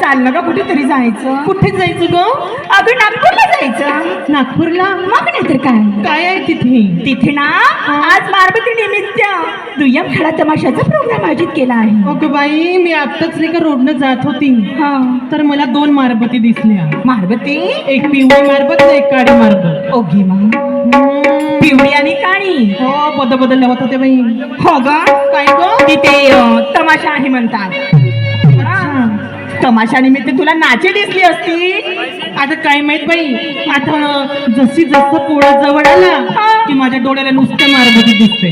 चाल ना ग कुठेतरी जायचं. कुठे जायचं ग? अगं नागपूरला जायचं. नागपूरला? मग नाही तर काय. काय आहे तिथे? तिथे ना आज मारबती निमित्त दुय्यम खेळा तमाशाचा प्रोग्राम आयोजित केला आहे. अगं बाई, मी आत्ताच नाही का रोडनं जात होती हा. तर मला 2 मारबती दिसल्या. मारबती? एक पिवळी मारबत आणि एक काळी मारबत. ओगी मग पिवळी आणि काळी. हो, बदल होत होते बाई. हो ग. काय ग? तिथे तमाशा आहे म्हणतात. तमाशा निमित्त तुला नाचे दिसली असती. आता काय माहित बाई, आता जसं पोळा जवळ आला की माझ्या डोळ्याला नुसतं मारबती दिसते.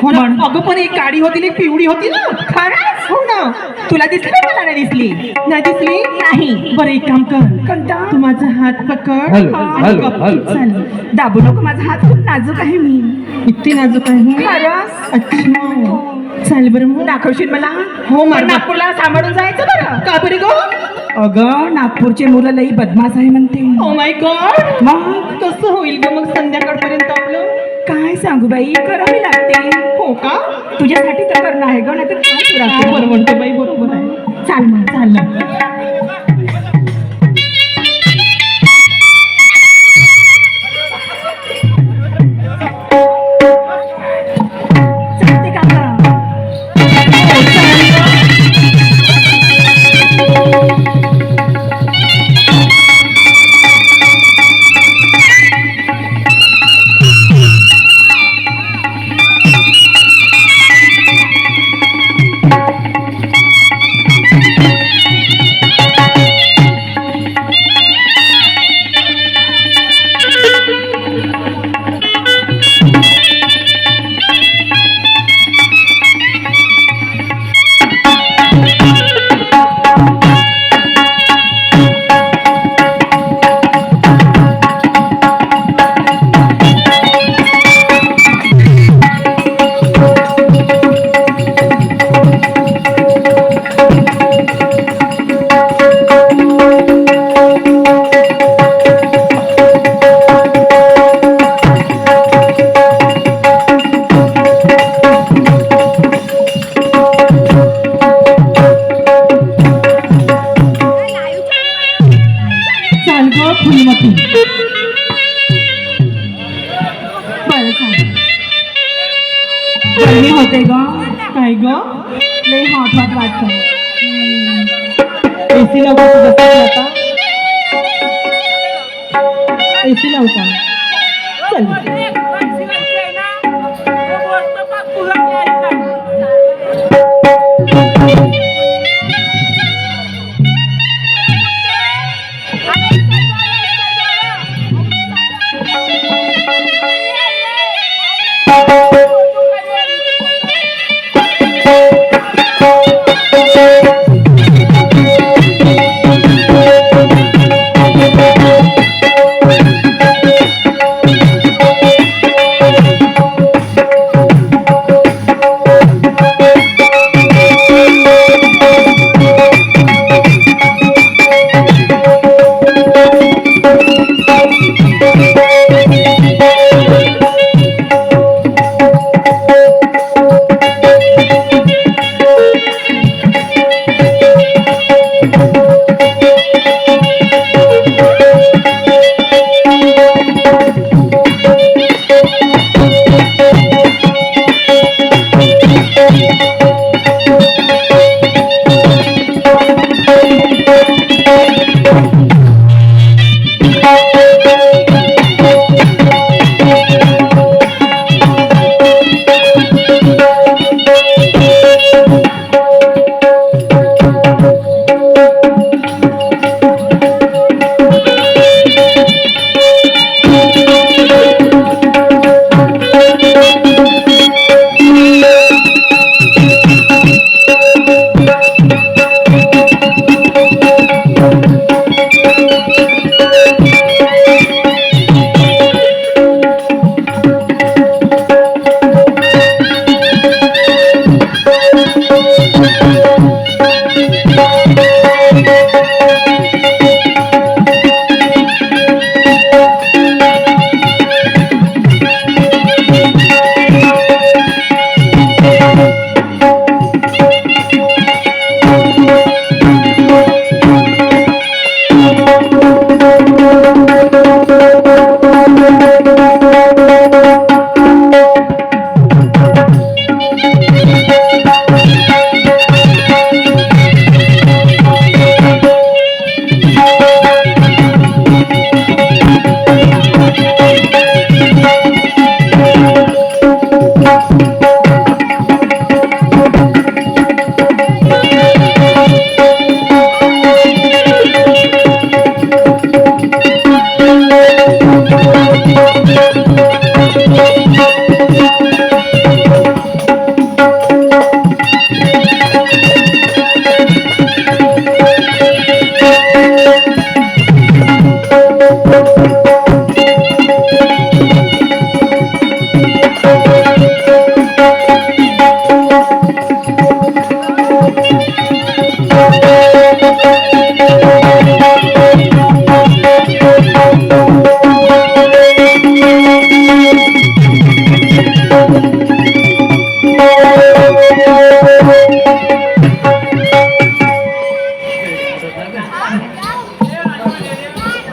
हो ना. अगं पण एक काळी होती आणि एक पिवळी होती ना. खरंच? हो ना. तुला दिसली का मला नाही दिसली? नाही दिसली? नाही. बरं, एक काम कर, कोणता? तू माझा हात पकड आणि गप्प चाल. दाबू नको, माझा हात खूप नाजूक आहे. मी इतकी नाजूक आहे? खरंच? अच्छा, चाल बरं. मग दाखवशील मला? हो, पण मार. नागपूरला सांभाळून जायचं बरं. का बरे ग? अगं नागपूरचे मुलं लई बदमाश आहे म्हणते. Oh my God. मग कसं होईल ग मग संध्याकाळपर्यंत आपलं? काय सांगू बाई, करावी लागते. हो का? तुझ्यासाठी तर करणं आहे ग, नाही तर काय तुला परवडते बाई, बरोबर आहे. चाल मग. चाललं. चालते का गं? फुलमती. बरं चालेल. गरमी होते ग. काय ग? लई हॉट वाटतं. एसी लावू का तुझ्यासाठी आता? एसी लावू का? चल.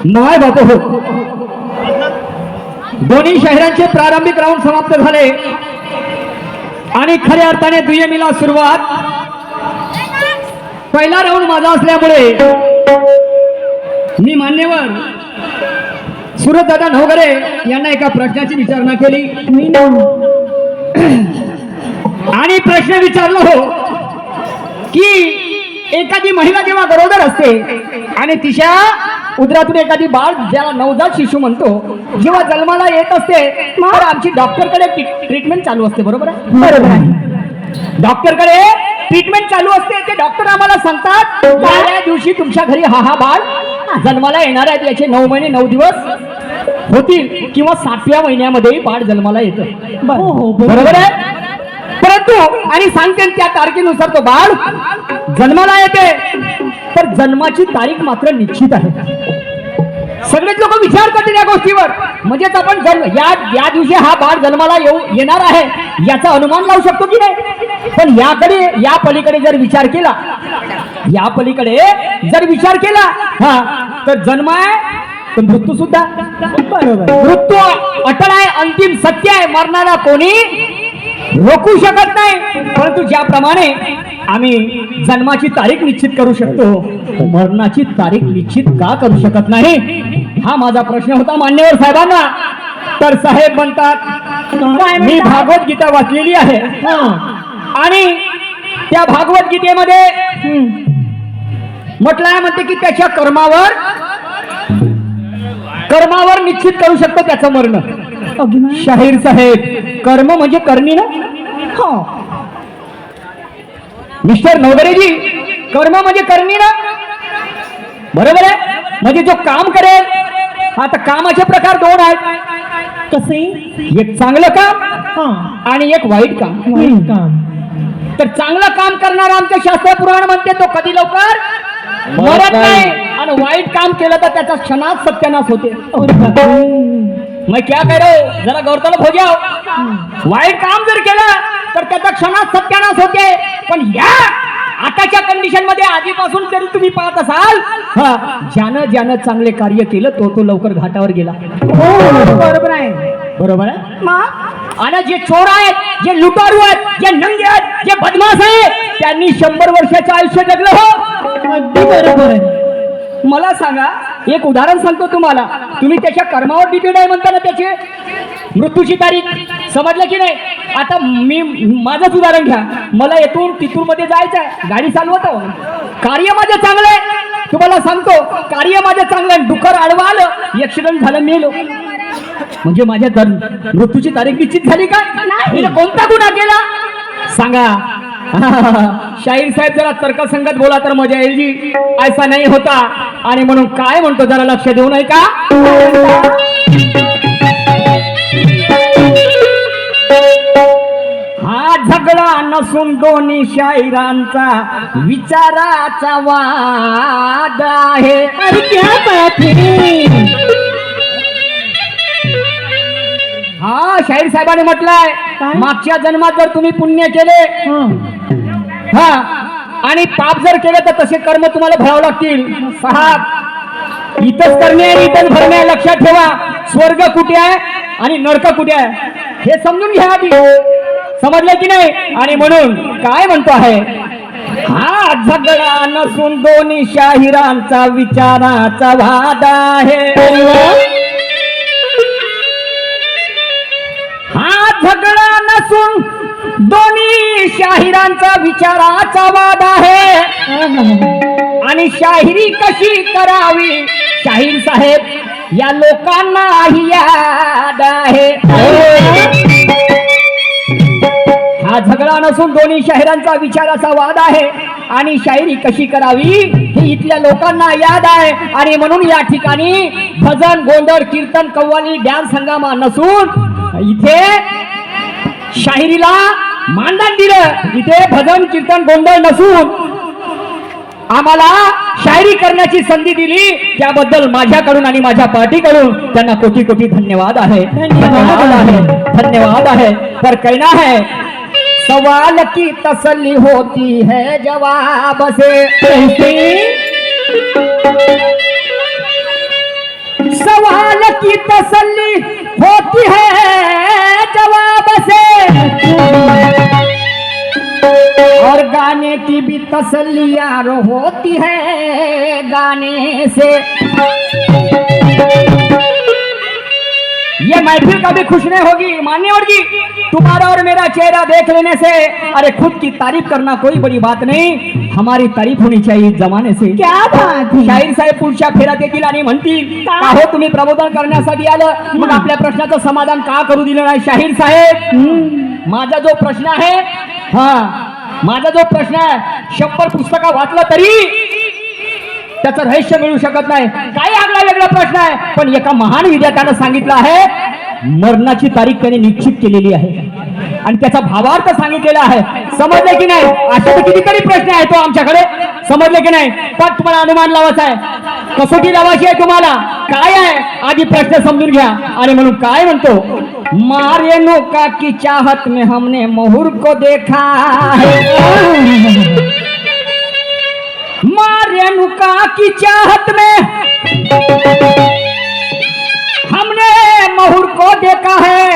नाही बापू हो, दोन्ही शहरांचे प्रारंभिक राऊंड समाप्त झाले आणि खऱ्या अर्थाने दुय्यमीला सुरुवात. पहिला राऊंड माझा असल्यामुळे मी मान्यवर सुरतदादा नवघरे यांना एका प्रश्नाची विचारणा केली. आणि प्रश्न विचारला हो की एखादी महिला जेव्हा गरोदर असते आणि तिच्या उदरातून एखादी बाळ, ज्याला नवजात शिशु म्हणतो, जेव्हा जन्माला येत असते तर आमची डॉक्टरकडे ट्रीटमेंट चालू असते. बरोबर आहे? बरोबर आहे. डॉक्टरकडे ट्रीटमेंट चालू असते. ते डॉक्टर आम्हाला सांगतात त्या दिवशी तुमच्या घरी हा बाळ जन्माला येणार आहे. याचे 9 महिने 9 दिवस होतील किंवा 7व्या महिन्यामध्ये बाळ जन्माला येतं. बरोबर आहे? परंतु आणि सांगते त्या तारखेनुसार तो बाळ जन्माला येते, तर जन्माची तारीख मात्र निश्चित आहे. सगळेच लोक विचार करतील या गोष्टीवर. म्हणजेच आपण या दिवशी हा बाळ जन्माला येणार आहे याचा अनुमान लावू शकतो की नाही. पण या पलीकडे जर विचार केला, या पलीकडे जर विचार केला तर जन्म आहे तर मृत्यू सुद्धा. मृत्यू अटळ आहे, अंतिम सत्य आहे. मरणारा कोणी रोखू शकत नाही. परंतु ज्याप्रमाणे आम्ही जन्माची तारीख निश्चित करू शकतो, मरणाची तारीख निश्चित का करू शकत नाही, हा माझा प्रश्न होता मान्यवर साहेबांना. तर साहेब म्हणतात मी भागवत गीता वाचलेली आहे आणि त्या भागवत गीतेमध्ये म्हटलं म्हणते की त्याच्या कर्मावर निश्चित करू शकतो त्याचं मरण. शाहीर साहेब, कर्म म्हणजे करणी ना? हो मिस्टर नवघरेजी, कर्म म्हणजे करणी ना? बरोबर आहे. म्हणजे जो काम करेल, आता कामाचे प्रकार 2 आहेत. कसे? एक चांगलं काम आणि एक वाईट काम. तर चांगलं काम करणारा आमच्या शास्त्र पुराण म्हणते तो कधी लवकर मरत नाही, आणि वाईट काम केलं तर त्याचा क्षणात सत्यानाश होते. मैं क्या करो, जरा गौरतलब हो जाओ. वाईट काम जर केलं तर त्याचा क्षणात सत्यानाश होते. पण या आताच्या कंडिशन मध्ये आधीपासून जरी तुम्ही पाहत असाल, ज्यानं चांगले कार्य केलं तो लवकर घाटावर गेला. बरोबर आहे. बरोबर आहे. आणि जे चोर आहेत, जे लुटारू आहेत, जे नंगे आहेत, जे बदमाश आहेत, त्यांनी 100 वर्षाचं आयुष्य जगलं. हो अगदी बरोबर आहे. मला सांगा, एक उदाहरण सांगतो तुम्हाला. तुम्ही त्याच्या कर्मावर डिपेंड आहे म्हणता ना त्याची मृत्यूची तारीख. समजलं की नाही? आता मी माझंच उदाहरण घ्या. मला येथून तिथून मध्ये जायचं आहे, गाडी चालवतो, कार्य माझं चांगलं आहे. तुम्हाला सांगतो कार्य माझं चांगलं आहे, डुकर आडवा आलं, ऍक्सिडेंट झालं, मेलो. म्हणजे माझ्या मृत्यूची तारीख निश्चित झाली का? नाही. कोणता गुन्हा केला सांगा. शाहीर साहेब जरा तर्कसंगत बोला तर मजा येईल जी. ऐसा नाही होता. आणि म्हणून काय म्हणतो जरा लक्ष देऊ नये का? हा झगडा नसून दोन्ही शाहिरांचा विचाराचा वाद आहे. अरे क्या बात है. हा शाहीर साहेबांनी म्हटलंय मागच्या जन्मात जर तुम्ही पुण्य केले आणि पाप जर केले तर तसे कर्म तुम्हाला भरावे लागतील. साहेब, इथंच करणे आणि इथंच भरणे. लक्षात ठेवा, स्वर्ग कुठे आहे आणि नरक कुठे आहे हे समजून घ्या आधी. समजलं की नाही? आणि म्हणून काय म्हणतो आहे, हा झगडा नसून दोन्ही शाहिरांचा विचाराचा वाद आहे. हा झगडा नसून दोन्ही शाहिरांचा विचाराचा वाद आहे. आणि शाहिरी कशी करावी शाहीर साहेब या लोकांनाही याद आहे. हा झगडा नसून दोन्ही शाहिरांचा विचाराचा वाद आहे आणि शायरी कशी करावी हे इथल्या लोकांना याद आहे. आणि म्हणून या ठिकाणी भजन, गोंधळ, कीर्तन, कव्वाली, डान्स हंगामा नसून इथे शाहिरीला मानधन दिलं. इथे भजन, कीर्तन, गोंधळ नसून आम्हाला शायरी करण्याची संधी दिली, त्याबद्दल माझ्याकडून आणि माझ्या पार्टीकडून त्यांना कोटी कोटी धन्यवाद आहे. धन्यवाद आहे. पर कहना है सवाल की तसल्ली होती है जवाब से. सवाल की तसल्ली होती है जवाब से और गाने की भी तसल्ली यार होती है गाने से. ये महफिल कभी खुश नहीं होगी मान्यवर जी, तुम्हारा और मेरा चेहरा देख लेने से. अरे खुद की तारीफ करना कोई बड़ी बात नहीं, हमारी तारीफ होनी चाहिए जमाने से. क्या बात है. शाहीर साहेब पुढच्या फेऱ्यात येतील आणि म्हणतील का हो तुम्ही प्रबोधन करण्यासाठी आलं, मग आपल्या प्रश्नाचं समाधान का करू दिलं नाही. शाहीर साहेब माझा जो प्रश्न आहे, माझा जो प्रश्न आहे, 100 पुस्तकं वाचलं तरी त्याचं रहस्य मिळू शकत नाही. काही आगळा वेगळा प्रश्न आहे, पण एका महान विद्यार्थ्यानं सांगितलं आहे, मरणाची तारीख त्याने निश्चित केलेली आहे आणि त्याचा भावार्थ सांगितलेला आहे. समजले की नाही? अशा कितीतरी प्रश्न आहेत तो आमच्याकडे, समजले की नाही? पण तुम्हाला अनुमान लावायचा आहे, कसोटी लावायची आहे तुम्हाला. काय आहे आधी प्रश्न समजून घ्या. आणि म्हणून काय म्हणतो, मारेनो का की चाहत में हमने मोहर को देखा है. रेणुका की चाहत में हमने मोहर को देखा है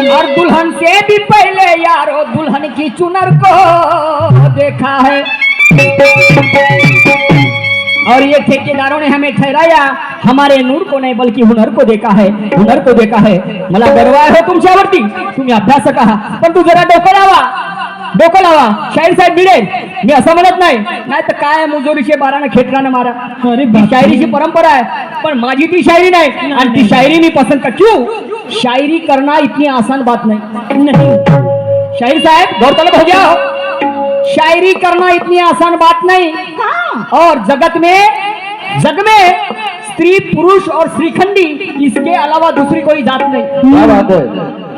और दुल्हन से भी पहले यारो दुल्हन की चुनर को देखा है. और ये ठेकेदारों ने हमें ठहराया हमारे नूर को नहीं बल्कि हुनर को देखा है, हुनर को देखा है. मला गर्व आहे तुमच्यावरती, तुम्ही अभ्यासक आहात, पण तू जरा डोकं लावा. शाहीर साहेब मिळेल मी असं म्हणत नाही, नाही तर काय मुजोरीचे बारानं खेटरानं मारा. अरे शायरीची परंपरा आहे, पण माझी ती शायरी नाही आणि ती शायरी मी पसंत कर. क्यों? शायरी करना इतनी आसान बात नहीं. शाहीर साहेब गौर तलब हो जाओ, शायरी करना इतनी आसान बात नहीं. और जग में स्त्री, पुरुष और श्रीखंडी इसके अलावा दूसरी कोई जात नहीं.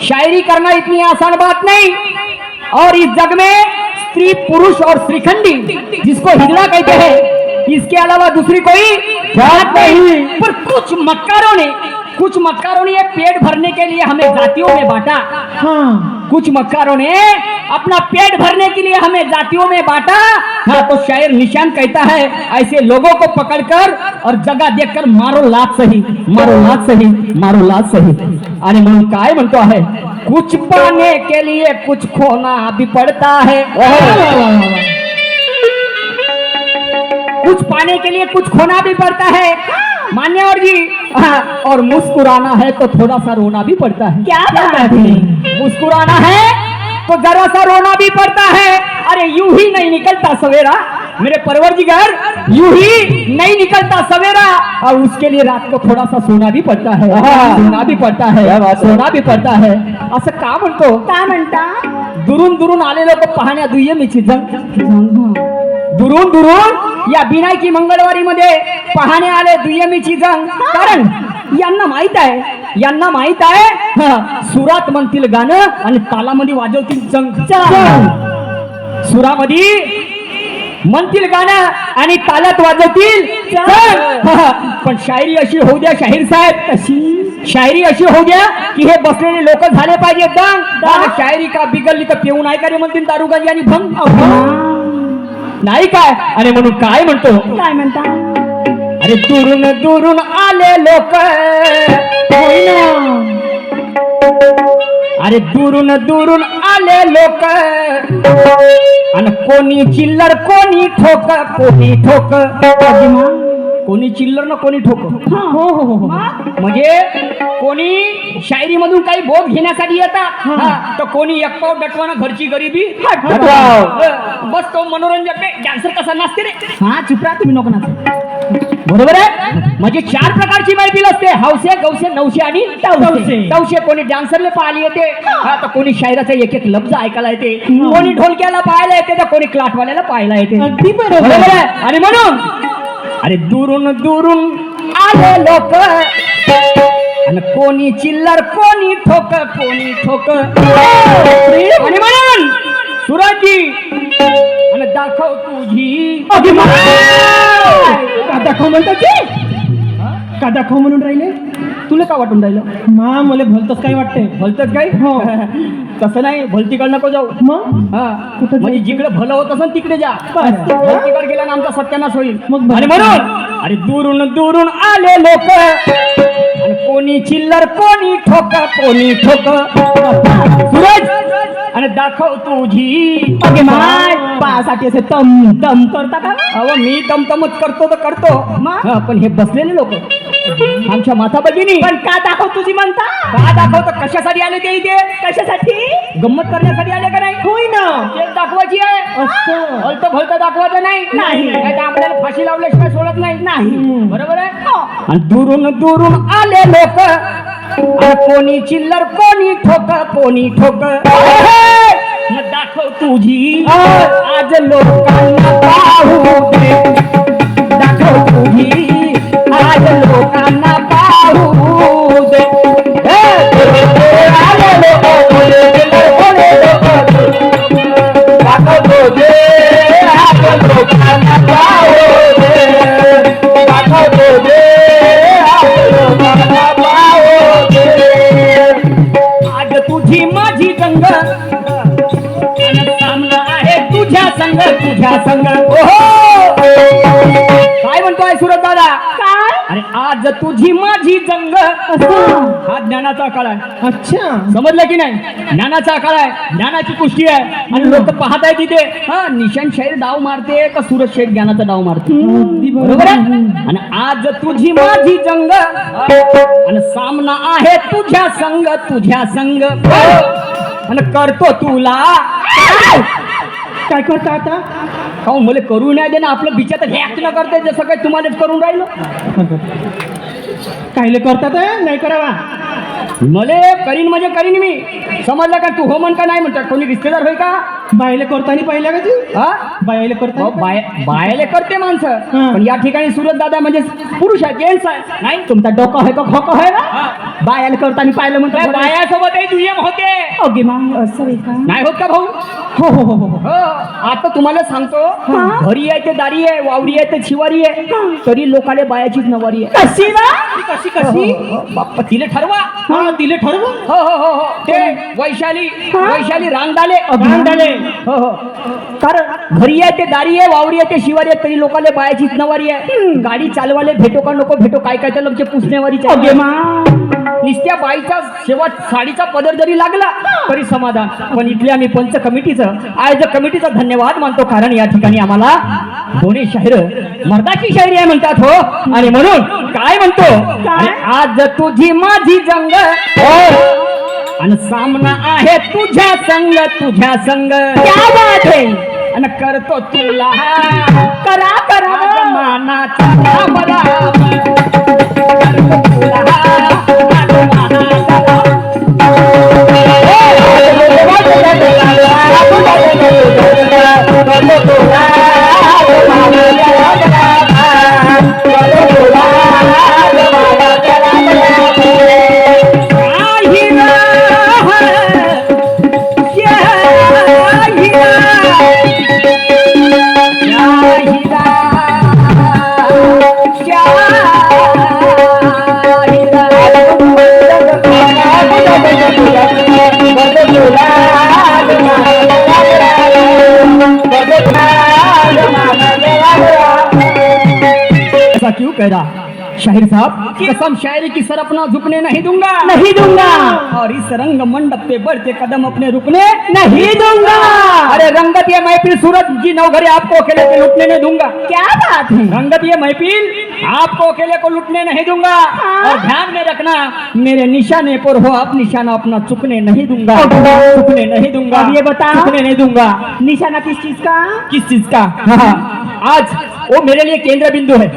शायरी करना इतनी आसान बात नहीं. और इस जग में स्त्री, पुरुष और श्रीखंडी जिसको हिजड़ा कहते हैं, इसके अलावा दूसरी कोई जात नहीं. पर कुछ मक्कारों ने पेट भरने के लिए हमें जातियों में बांटा. कुछ मक्कारों ने अपना पेट भरने के लिए हमें जातियों में बांटा. तो शायर निशान कहता है ऐसे लोगों को पकड़कर और जगह देखकर मारो लात सही, मारो लात सही, मारो लात सही. आणि म्हणून काय म्हणतो आहे, कुछ पाने के लिए कुछ खोना भी पड़ता है. कुछ पाने के लिए कुछ खोना भी पड़ता है मान्यवर जी. और मुस्कुराना है तो थोड़ा सा रोना भी पड़ता है. क्या बात है. मुस्कुराना है तो जरा सा रोना भी पड़ता है. अरे यूं ही नहीं निकलता सवेरा मेरे परवरदिगार, यूं ही नहीं निकलता सवेरा. और उसके लिए रात को थोड़ा सा सोना भी पड़ता है, सोना भी पड़ता है, सोना भी पड़ता है. असं का म्हणतो? काय म्हणता? दुरून आले लोक पाहण्या दुय्यमीची जंग. दुरून या बिनायकी मंगळवारी मध्ये पाहणे आले दुय्यमीची जंग. कारण यांना माहित आहे सुरात म्हणतील गाणं आणि तालामध्ये वाजवतील जंग. सुरामध्ये म्हणतील गाणं आणि तालात वाजवतील जंग. पण शायरी अशी होऊ द्या शाहीर साहेब, कशी शायरी अशी होऊ द्या की हे बसलेले लोक झाले पाहिजे दंग. शायरी का बिघडली तर पिऊ नाही का रे म्हणतील दारू गांजी आणि भंग नाही काय. आणि म्हणून काय म्हणता, अरे दुरून आले लोक, अरे दुरून दुरून आले लोक आणि कोणी चिल्लर कोणी ठोक कोणी ठोक कोणी चिल्लर ना कोणी ठोक हो हो हो म्हणजे कोणी शायरी मधून काही बोध घेण्यासाठी येतात तर कोणी एक पाव डटवाना घरची गरिबी बस तो मनोरंजक डान्सर कसा नाचते रे. हा चुप राहा तुम्ही नको ना. बरोबर आहे. म्हणजे 4 प्रकारची मैफिल असते. हौसे गौसे नवशे आणि तवसे. तवशे कोणी डान्सरला पाहायला येते तर कोणी शायराचा एक एक लफ्ज ऐकायला येते कोणी ढोलक्याला पाहायला येते तर कोणी क्लाटवाल्याला पाहायला येते. अगदी बरोबर. बरोबर आहे. आणि म्हणून अरे दुरून दुरून आले लोक आणि कोणी चिल्लर कोणी ठोक कोणी ठोक आणि म्हणून सुराजी आणि दाखव तुझी का दाखव म्हणतात ते? का दाखव म्हणून राहिले? तुला का वाटून राहिलं मा मला भलतच काय वाटतंय. भलतच काय हो. तसं नाही भलतीकडे नको जाऊ. मग हा कुठं म्हणजे जिकडे भलं होत असेल तिकडे जा. बरं. भलतीकडे गेला ना आमचा सत्यानाश होईल. मग आणि म्हणून अरे दुरून दुरून आले लोक आणि कोणी चिल्लर कोणी ठोक कोणी ठोक सूरज आणि दाखव तुझी अगे माय पायासाठी असे तम तम करता का? अहो मी दमदमच करतो तर करतो हा, पण हे बसलेले लोक आमच्या माता भगिनी पण का दाखव तुझी म्हणता? का दाखवतो कशासाठी आले ते इथे कशासाठी? गंमत करण्यासाठी आले का नाही होय ना. तेच दाखवायची आहे. असं. भलतं भलतं दाखवायचं नाही. नाही. तर आपल्याला फाशी लावल्याशिवाय सोडत नाही. नाही. बरोबर आहे. आणि दुरून दुरून आले लोक कोणी चिल्लर कोणी ठोक कोणी ठोक मग दाखव तुझी आज लोकांना पाहू दे दाखव तुझी आज लोकांना पाहू दे आले लोक कोणी चिल्लर कोणी ठोक दाखव तुझी आज लोकांना पाहू दे दाखव तुझी आज लोकांना पाहू दे आज तुझी माझी गंग सामना आहे तुझ्या संग काय म्हणतोय सुरत दादा? काय? अरे आज तुझी माझी जंग हा ज्ञानाचा काळ आहे. अच्छा समजलं की नाही? ज्ञानाचा काळ आहे. ज्ञानाची कुस्ती आहे आणि लोक पाहत आहे तिथे हा निशान शाहीर डाव मारते का सूरज शेठ ज्ञानाचा डाव मारते. अगदी बरोबर आहे. आणि आज तुझी माझी जंग आणि सामना आहे तुझ्या संग आणि करतो तुला काय करता आता? काहून मला करू नाही दे ना आपलं बिचार हे ऍक्ट न करते जसं काही तुम्हालाच करून राहिलं. कायले करतात नाही करावा. मले करीन म्हणजे करीन मी. समजलं का? तू हो म्हण का नाही म्हणतात कोणी रिश्तेदार होय का? बायले करताना पाहिल्या का ती? हा बायले करता बायाले करते माणसं हा. पण या ठिकाणी सुरत दादा म्हणजे पुरुष आहे जेंट्स आहे. नाही तुमचा डोकं आहे का खोकं आहे ना? हा. बायाला करताना पाहिलं म्हणतो बायासोबतही दुय्यम होते. अगे मा असं आहे का? नाही होत का भाऊ? हो हो हो हो हो आता तुम्हाला सांगतो हा. घरी आहे ते दारी आहे वावरी आहे ते शिवारी आहे तरी लोकाले बायाचीच नवारी आहे. कशी ना? कशी कशी? बाप्पा तिले ठरवा. हा दिले ठरवून. हो हो हो हो ते वैशाली रांगडाले रांगडाले. हो हो कारण घरी आहे ते दारी आहे वावरी आहे ते शिवारी आहे तरी लोकाले बायाचीच नवारी आहे. गाडी चालवाले भेटो का नको भेटो काय काय तर पुसण्यावारी अगे मा निस्त्या बाईचा शेवट साडीचा पदर जरी लागला तरी समाधान. पण इथले आम्ही पंच कमिटीचं आयोजक कमिटीचा धन्यवाद मानतो कारण या ठिकाणी आम्हाला दोन्ही शाहीर मर्दाची शायरी आहे म्हणतात. हो आणि म्हणून काय म्हणतो अरे आज तुझी माझी जंग आणि सामना आहे तुझ्या संग क्या बात आहे आणि करतो तुला करा मानाचा मला करतो क्यों कह रहा शाहिर साहब, कसम शायरी की सर अपना झुकने नहीं दूंगा, नहीं दूंगा, और इस रंग मंडप पे बढ़ते कदम अपने रुकने नहीं दूंगा। अरे रंगत ये महफिल सूरज की नौघरे आपको अकेले को लुटने नहीं दूंगा। क्या बात है? रंगत ये महफिल आपको अकेले को लुटने नहीं दूंगा। और ध्यान में रखना, मेरे निशाने पर हो आप निशाना अपना चुकने नहीं दूंगा, चुकने नहीं दूंगा। अब ये बता, चुकने नहीं दूंगा। निशाना किस चीज का? किस चीज का? आज वो मेरे लिए केंद्र बिंदू है.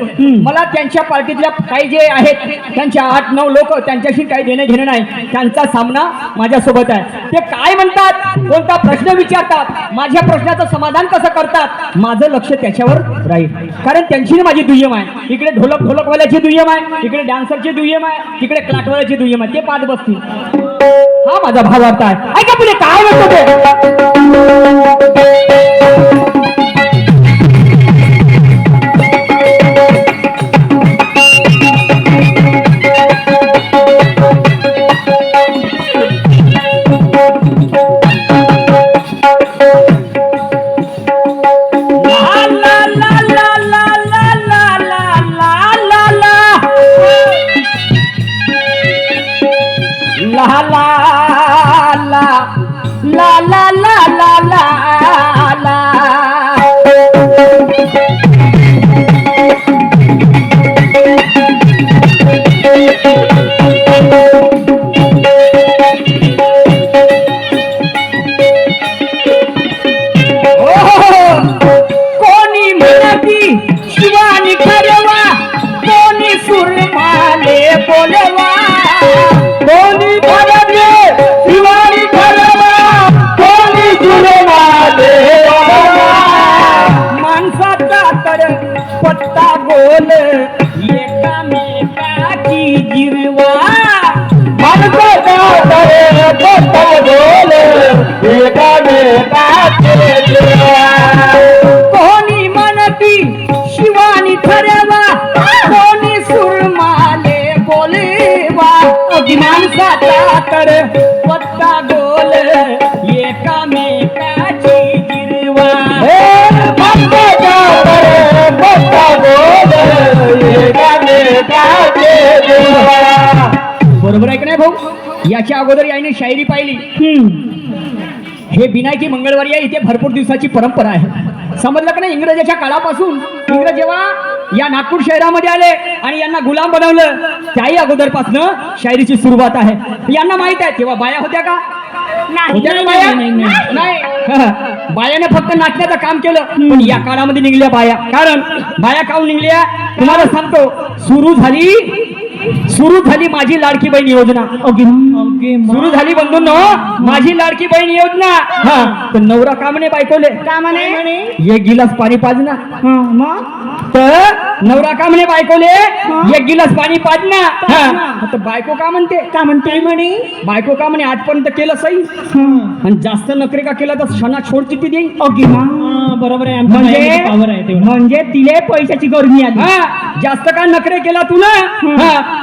मला त्यांच्या पार्टीतल्या काही जे आहेत त्यांच्या 8-9 लोक त्यांच्याशी काही देणे घेणे नाही. त्यांचा सामना माझ्यासोबत आहे. ते काय म्हणतात, कोणता प्रश्न विचारतात, माझ्या प्रश्नाचं समाधान कसं करतात, माझं लक्ष त्याच्यावर राहील. कारण त्यांची माझी दुय्यम आहे. इकडे ढोलकवाल्याची दुय्यम आहे, इकडे डान्सरची दुय्यम आहे, इकडे क्लाटवाल्याची दुय्यम आहे. ते पाच बसतील. हा माझा भावार्थ आहे. ऐका पुढे काय म्हणतो ते. कोणी म्हणती शिवानी ठरवा, कोणी सुरमाले बोलवा. माणसाचा तर पत्ता गोल एकामेकाची गिरवा. बरोबर आहे का नाही भाऊ? याच्या अगोदर याने शायरी पाहिली. हे बिनायकी मंगळवारी आहे. इथे भरपूर दिवसाची परंपरा आहे. समजलं का नाही? इंग्रजाच्या काळापासून इंग्रज जेव्हा या नागपूर शहरामध्ये आले आणि यांना गुलाम बनवलं, त्याही अगोदरपासून शायरीची सुरुवात आहे. यांना माहित आहे तेव्हा बाया होत्या का? होत्या का बाया? नाही. बायाने फक्त नाचण्याचं काम केलं. पण या काळामध्ये निघल्या बाया. कारण बाया काऊन निघल्या तुम्हाला सांगतो. सुरू झाली माझी लाडकी बहीण योजना. सुरू झाली बंधूंनो माझी लाडकी बहीण योजना. तर नवरा का म्हणे बायकोले? का म्हणे? एक गिलास पाणी पाजना. तर नवरा का म्हणे बायकोले? एक गिलास पाणी पाजना. तर बायको का म्हणते? का म्हणते म्हणे? बायको का म्हणे आजपर्यंत केलं सही, आणि जास्त नखरे का केला तर क्षणा छोड चिठ्ठी देईल. बरोबर आहे. म्हणजे तिले पैशाची गरमी आली. जास्त का नखरे केला तू ना,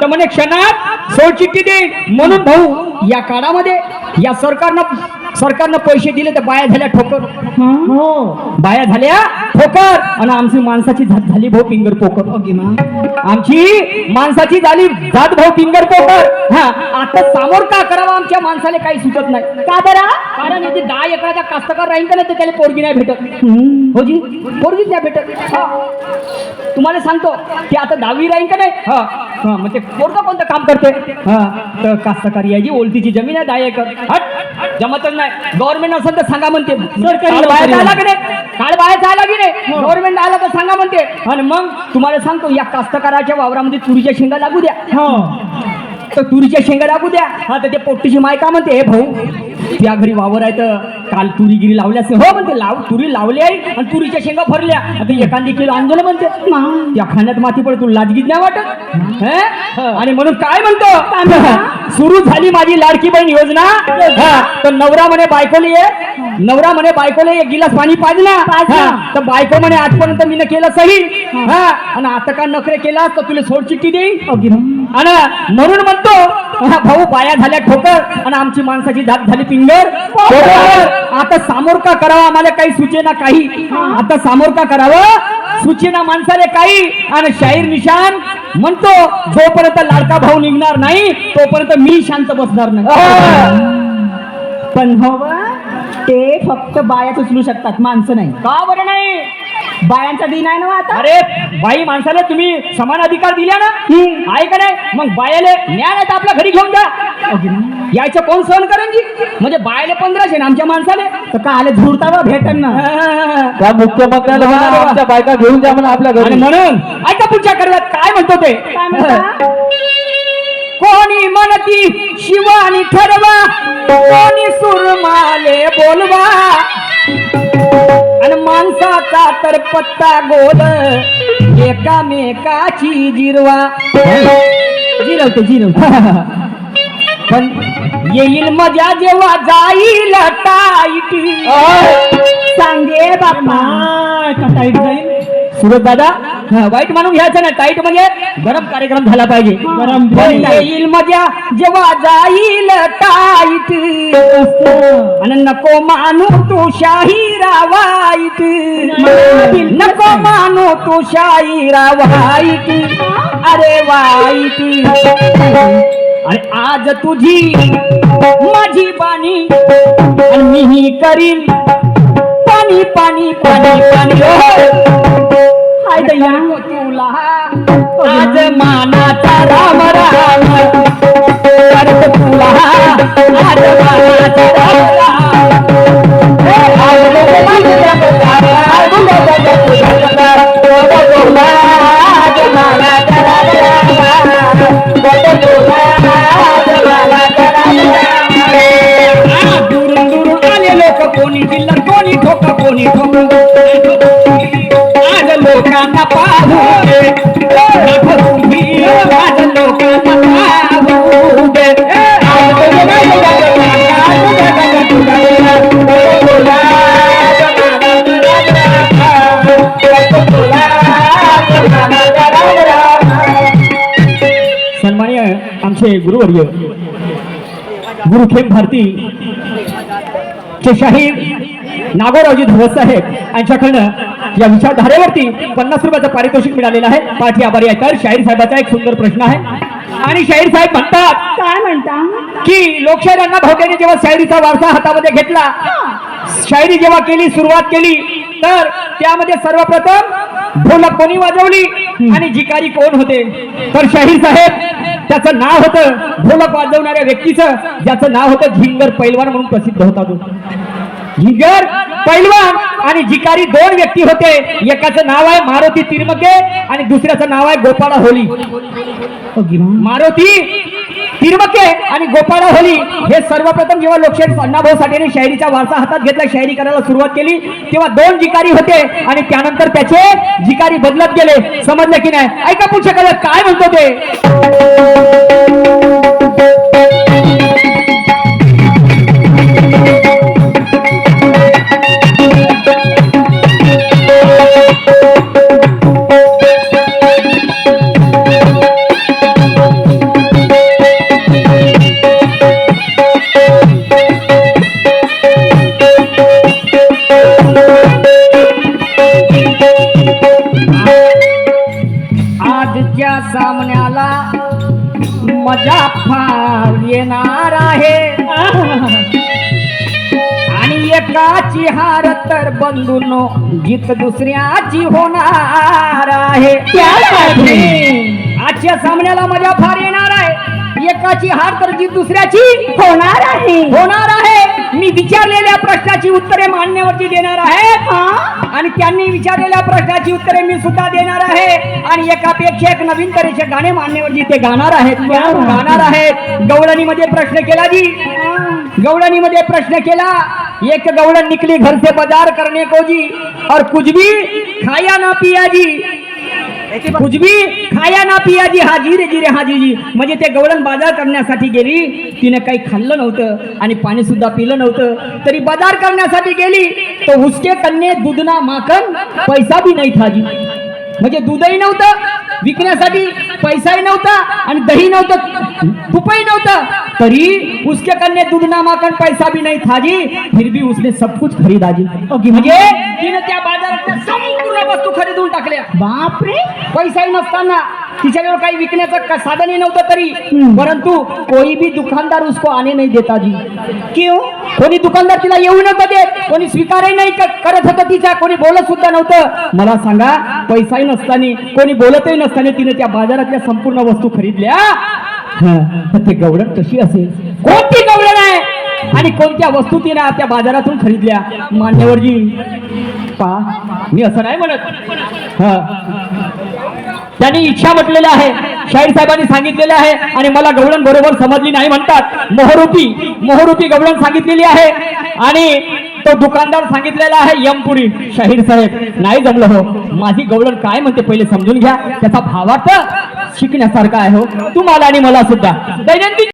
तर म्हणे क्षणात सोड चिठ्ठी देईल. म्हणून भाऊ या काळामध्ये या सरकारनं पैसे दिले तर बाया झाल्या ठोकर. बाया झाल्या ठोकर आणि आमची माणसाची जात झाली भाऊ फिंगर पोकर. आमची माणसाची झाली जात भाऊ फिंगर पोकर. आता सामोर का करावा आमच्या माणसाला काही सुचत नाही. का बरा? कारण इथे 10 एकराचा कास्तकार राहील का नाही तर त्याला पोरगी नाही भेटत. हो जी, पोरगीच नाही भेटत. तुम्हाला सांगतो की आता 10वी राहील का नाही, मग ते पोरगं कोणतं काम करते? तर कास्तकारी याची ओलतीची जमीन आहे 10 एकर. जमतच नाही. गव्हर्नमेंट असेल तर सांगा म्हणते. सरकारी बाहेर आला की नाही, काळ बाहेर आला की नाही, गव्हर्नमेंट आला तर सांगा म्हणते. आणि मग तुम्हाला सांगतो या कास्तकाराच्या वावरामध्ये तुरीच्या शेंगा लागू द्या. तर तुरीच्या शेंगा लागू द्या. तर ते पोट्टीची माय का म्हणते, हे भाऊ त्या घरी वावर आहे तर काल तुरीगिरी लावल्यास. हो म्हणते, तुरी लावली आहे आणि तुरीच्या शेंगा भरल्या. आता एखादी किलो आंदोलन म्हणते. त्या खाण्यात माती पडे तुला लाजगीत नाही वाटत? आणि म्हणून काय म्हणतो, सुरू झाली माझी लाडकी बहीण योजना. तर नवरा म्हणे बायकोले एक गिलास पाणी पाजला. तर बायको म्हणे आजपर्यंत मी केलं सही, आणि आता का नखरे केला तर तुला सोड चिठ्ठी देईल. आणि म्हणून म्हणतो भाऊ बाया झाल्या ठोकर आणि आमची माणसाची जात झाली फिंगर. आता सामोर का करावा आम्हाला काही सुचेना काही. आता सामोर का करावं सुचेना माणसाले काही. आणि शाहीर निशान म्हणतो जोपर्यंत लाडका भाऊ निघणार नाही तोपर्यंत मी शांत बसणार नाही. पण हो व, ते फक्त बायाच उचलू शकतात, माणसं नाही. का बरं नाही? बायांचा दिन आहे ना आता. अरे बाई माणसाला तुम्ही समान अधिकार दिल्या ना, आहे का नाही? मग बायाले न्याय नाही तर आपल्या घरी घेऊन जा. यायचं कोण सहन करेन जी? म्हणजे बायाले 1500 ना आमच्या माणसाले तर का आले झुरता व भेटन ना. त्या मुख्यमंत्र्याला म्हणा, आमच्या बायका घेऊन जा म्हणा आपल्या घरी. म्हणून ऐका पुढच्या करव्यात काय म्हणतो ते. काय म्हणता? कोणी म्हणती शिवानी ठरवा, कोणी सुरमाले बोलवा, आणि माणसाचा तर पत्ता गोल, एकामेकाची जिरवा. जिरवते पण येईल मजा जेव्हा जाईल टाईट. सांगे बापा. टाईट जाईल सुरत दादा. वाईट मानून घ्यायचं ना, टाईट म्हणजे गरम कार्यक्रम झाला पाहिजे. गरम येईल मजा जेव्हा जाईल टाईट, आणि नको मानू तू शाहीरा वाईट, नको मानू तू शाहीरा वाईट, अरे वाईट. आणि आज तुझी माझी बाणी, आणि मीही करील पाणी पाणी पाणी पाणी. हाय दैया तुला आज मानाचा राम राम, करत तुला आज मानाचा राम दुरून दुरून आले लोक, कोणी जिल्हा कोणी ठोका कोणी ठोक. आज लोकांना पाहू दे, आज लोकांना पाहू दे. सन्माननीय आमचे गुरुवर्य गुरुखेम भारती चे शाहीर नागोरावजी धवस साहेब यांच्याकडनं या विचारधारेवरती 50 रुपयाचं पारितोषिक मिळालेलं आहे. पाठी आभारी आहे. तर शाहीर साहेबाचा एक सुंदर प्रश्न आहे, आणि शाहीर साहेब म्हणतात काय म्हणता? की लोकशाहीर अण्णा भावट्याने जेव्हा शायरीचा वारसा हातामध्ये घेतला, शायरी जेव्हा केली, सुरुवात केली, तर त्यामध्ये सर्वप्रथम ढोलक कोणी वाजवली आणि जिकारी कोण होते? तर शाहीर साहेब त्याचं नाव होतं ढोलक वाजवणाऱ्या व्यक्तीचं, ज्याचं नाव होतं झिंगर पैलवान म्हणून प्रसिद्ध होता. तो झिंगर पैलवान आणि जिकारी दोन व्यक्ती होते. एकाचं नाव आहे मारुती तिरमके आणि दुसऱ्याचं नाव आहे गोपाळा होली. मारुती तिरमके आणि गोपाळा होली हे सर्वप्रथम जेव्हा लोकशाहीर अण्णाभाऊ साठेने शायरीचा वारसा हातात घेतला, शायरी करायला सुरुवात केली, तेव्हा दोन जिकारी होते आणि त्यानंतर त्याचे जिकारी बदलत गेले. समजलं की नाही? ऐका पुढच्या काळात काय म्हणतो ते. आजच्या सामन्याला मजा फार येणार आहे, आणि एकाची हार तर बंधूंनो जीत दुसऱ्याची होणार आहे. आजच्या सामन्याला मजा फार येणार आहे, एकाची हार तर जीत दुसऱ्याची होणार आहे. मी विचारलेल्या प्रश्नाची उत्तरे मान्यवरती देणार आहे, आणि त्यांनी विचारलेल्या प्रश्नाची उत्तरे मी सुद्धा देणार आहे, आणि एकापेक्षा एक नवीन तऱ्हेचे गाणे मान्यवरती ते गाणार आहेत. गवळणीमध्ये प्रश्न केला जी, गवळणीमध्ये प्रश्न केला. एक गवळण निकली घर से बाजार करने को जी, और कुछ भी खाया ना पिया जी, कुछ भी खाया ना पिया जी, हाजी रे जी रे हाजी जी. म्हणजे ते गवळण बाजार करण्यासाठी गेली, तिने काही खाल्लं नव्हतं आणि पाणी सुद्धा पिलं नव्हतं, तरी बाजार करण्यासाठी गेली. तो उसके कन्ने दूध ना माखन पैसा भी नाही था जी. म्हणजे दूधही नव्हतं विकण्यासाठी, पैसाही नव्हता, आणि दही नव्हतं, तुपही नव्हतं, तरी उसके कन्ने दूध ना माखन पैसा भी नहीं था जी, फिर भी उसने सब कुछ खरीदा जी. म्हणजे तिने त्या बाजारातल्या संपूर्ण वस्तू खरीदून टाकल्या. बापरे. पैसाही नसताना तिच्याजवळ काही विकण्याचं साधनही नव्हतं तरी, परंतु कोई भी दुकानदार उसको आने नहीं देता जी. क्यों? कोणी दुकानदार तिला येऊ नव्हतं देत, कोणी स्वीकारही नाही करत होतं तिच्या, कोणी बोलत सुद्धा नव्हतं. मला सांगा, पैसाही नसताना, कोणी बोलतही नसताना तिने त्या बाजारातल्या संपूर्ण वस्तू खरीदल्या. तर ते गवळण कशी असेल? कोणती गवळण आहे आणि कोणत्या वस्तू तिने त्या बाजारातून खरीदल्या? मान्यवरजी पहा, मी असं नाही म्हणत. त्यांनी इच्छा म्हटलेलं आहे, शाहीर साहेबांनी सांगितलेलं आहे आणि मला गवळण बरोबर समजली नाही म्हणतात. मोहरूपी गवळण सांगितलेली आहे आणि तो दुकानदार सांगितलेला आहे यमपुरी. शाहीर साहेब, नाही जमलं हो. माझी गवळण काय म्हणते पहिले समजून घ्या. त्याचा भावार्थ शिकण्यासारखा आहे हो, तुम्हाला आणि मला सुद्धा. दैनंदिन